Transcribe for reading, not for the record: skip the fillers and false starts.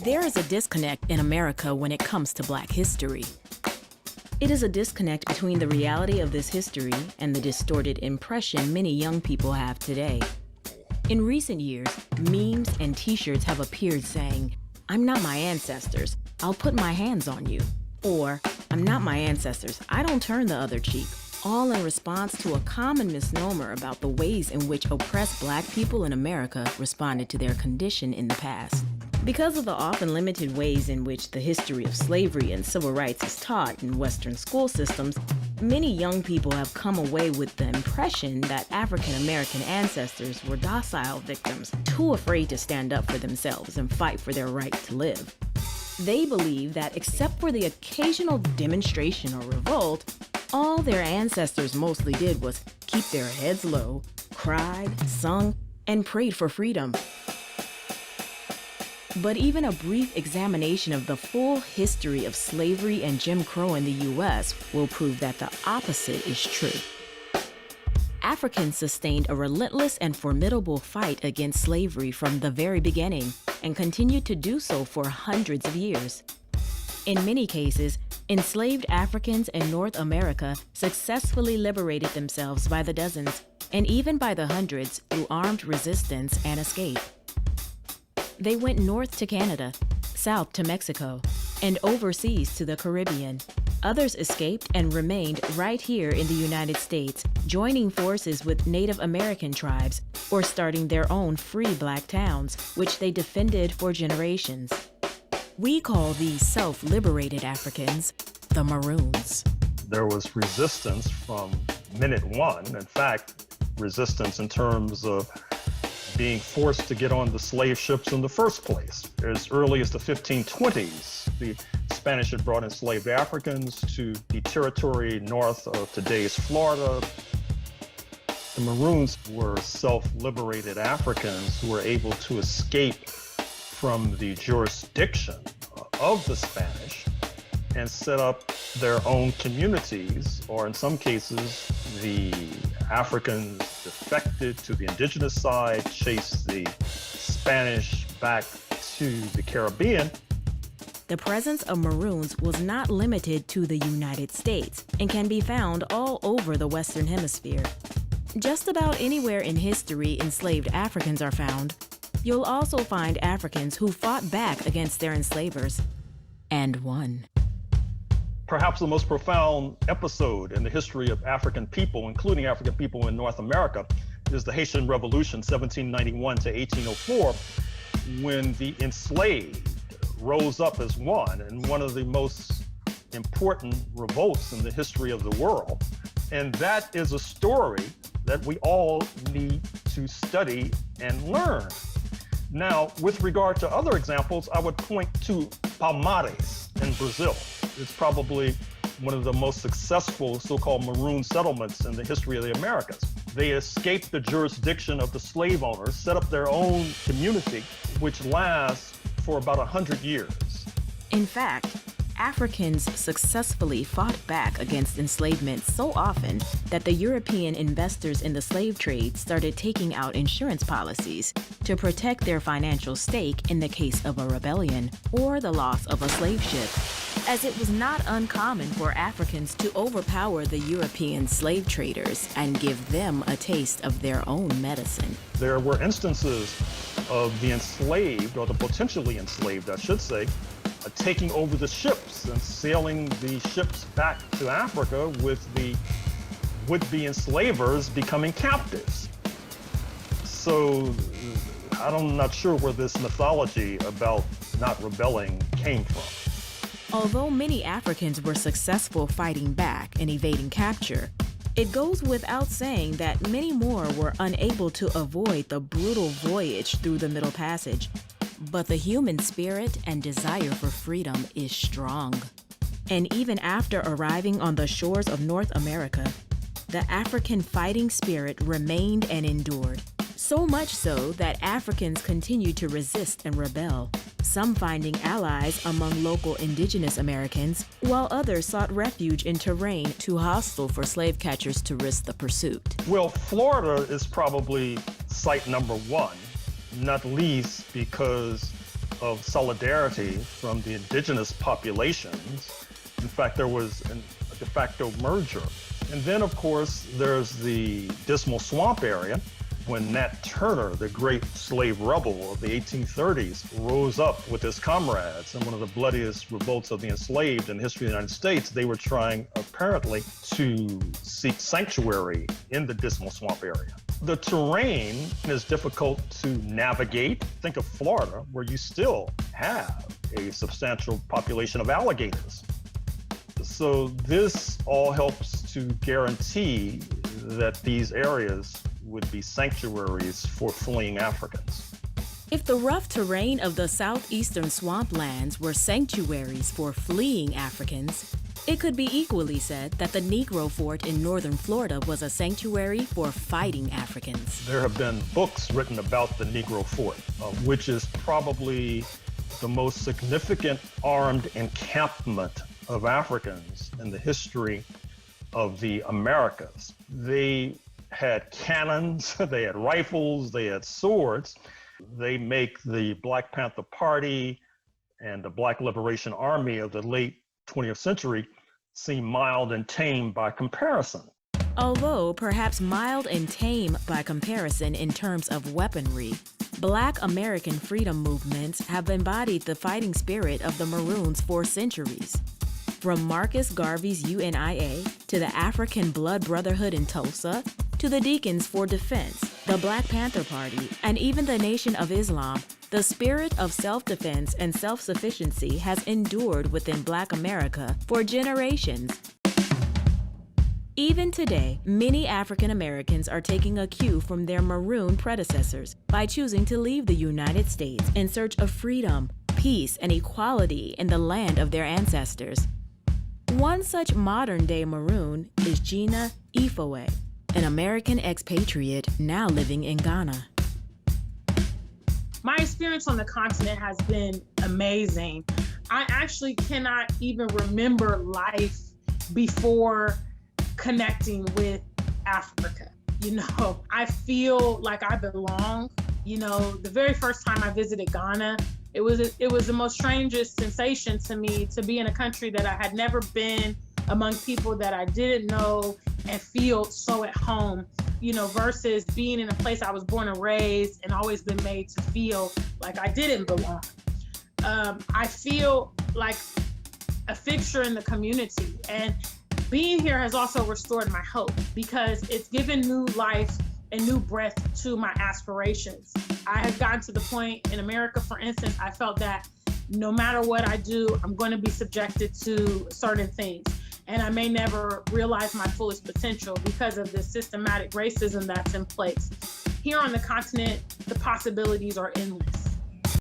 There is a disconnect in America when it comes to Black history. It is a disconnect between the reality of this history and the distorted impression many young people have today. In recent years, memes and t-shirts have appeared saying, "I'm not my ancestors, I'll put my hands on you," or "I'm not my ancestors, I don't turn the other cheek," all in response to a common misnomer about the ways in which oppressed Black people in America responded to their condition in the past. Because of the often limited ways in which the history of slavery and civil rights is taught in Western school systems, many young people have come away with the impression that African American ancestors were docile victims, too afraid to stand up for themselves and fight for their right to live. They believe that except for the occasional demonstration or revolt, all their ancestors mostly did was keep their heads low, cried, sung, and prayed for freedom. But even a brief examination of the full history of slavery and Jim Crow in the U.S. will prove that the opposite is true. Africans sustained a relentless and formidable fight against slavery from the very beginning and continued to do so for hundreds of years. In many cases, enslaved Africans in North America successfully liberated themselves by the dozens and even by the hundreds through armed resistance and escape. They went north to Canada, south to Mexico, and overseas to the Caribbean. Others escaped and remained right here in the United States, joining forces with Native American tribes or starting their own free Black towns, which they defended for generations. We call these self-liberated Africans the Maroons. There was resistance from minute one. In fact, resistance in terms of being forced to get on the slave ships in the first place. As early as the 1520s, the Spanish had brought enslaved Africans to the territory north of today's Florida. The Maroons were self-liberated Africans who were able to escape from the jurisdiction of the Spanish and set up their own communities, or in some cases, the Africans defected to the indigenous side, chased the Spanish back to the Caribbean. The presence of Maroons was not limited to the United States and can be found all over the Western Hemisphere. Just about anywhere in history enslaved Africans are found, you'll also find Africans who fought back against their enslavers and won. Perhaps the most profound episode in the history of African people, including African people in North America, is the Haitian Revolution, 1791 to 1804, when the enslaved rose up as one, and one of the most important revolts in the history of the world. And that is a story that we all need to study and learn. Now, with regard to other examples, I would point to Palmares in Brazil. It's probably one of the most successful so-called Maroon settlements in the history of the Americas. They escaped the jurisdiction of the slave owners, set up their own community, which lasts for about 100 years. In fact, Africans successfully fought back against enslavement so often that the European investors in the slave trade started taking out insurance policies to protect their financial stake in the case of a rebellion or the loss of a slave ship, as it was not uncommon for Africans to overpower the European slave traders and give them a taste of their own medicine. There were instances of the enslaved, or the potentially enslaved, I should say, taking over the ships and sailing the ships back to Africa with the would-be enslavers becoming captives. So I'm not sure where this mythology about not rebelling came from. Although many Africans were successful fighting back and evading capture, it goes without saying that many more were unable to avoid the brutal voyage through the Middle Passage. But the human spirit and desire for freedom is strong. And even after arriving on the shores of North America, the African fighting spirit remained and endured. So much so that Africans continued to resist and rebel, some finding allies among local indigenous Americans, while others sought refuge in terrain too hostile for slave catchers to risk the pursuit. Well, Florida is probably site number one, not least because of solidarity from the indigenous populations. In fact, there was a de facto merger. And then, of course, there's the Dismal Swamp area, when Nat Turner, the great slave rebel of the 1830s, rose up with his comrades in one of the bloodiest revolts of the enslaved in the history of the United States. They were trying, apparently, to seek sanctuary in the Dismal Swamp area. The terrain is difficult to navigate. Think of Florida, where you still have a substantial population of alligators. So this all helps to guarantee that these areas would be sanctuaries for fleeing Africans. If the rough terrain of the southeastern swamplands were sanctuaries for fleeing Africans, it could be equally said that the Negro Fort in northern Florida was a sanctuary for fighting Africans. There have been books written about the Negro Fort, which is probably the most significant armed encampment of Africans in the history of the Americas. They had cannons, they had rifles, they had swords. They make the Black Panther Party and the Black Liberation Army of the late 20th century seem mild and tame by comparison. Although perhaps mild and tame by comparison in terms of weaponry, Black American freedom movements have embodied the fighting spirit of the Maroons for centuries. From Marcus Garvey's UNIA to the African Blood Brotherhood in Tulsa, to the Deacons for Defense, the Black Panther Party, and even the Nation of Islam, the spirit of self-defense and self-sufficiency has endured within Black America for generations. Even today, many African Americans are taking a cue from their Maroon predecessors by choosing to leave the United States in search of freedom, peace, and equality in the land of their ancestors. One such modern-day Maroon is Gina Ifoe, an American expatriate now living in Ghana. My experience on the continent has been amazing. I actually cannot even remember life before connecting with Africa. You know, I feel like I belong. You know, the very first time I visited Ghana, it was the most strangest sensation to me to be in a country that I had never been, among people that I didn't know, and feel so at home, you know, versus being in a place I was born and raised and always been made to feel like I didn't belong. I feel like a fixture in the community, and being here has also restored my hope because it's given new life and new breath to my aspirations. I have gotten to the point in America, for instance, I felt that no matter what I do, I'm going to be subjected to certain things. And I may never realize my fullest potential because of the systematic racism that's in place. Here on the continent, the possibilities are endless.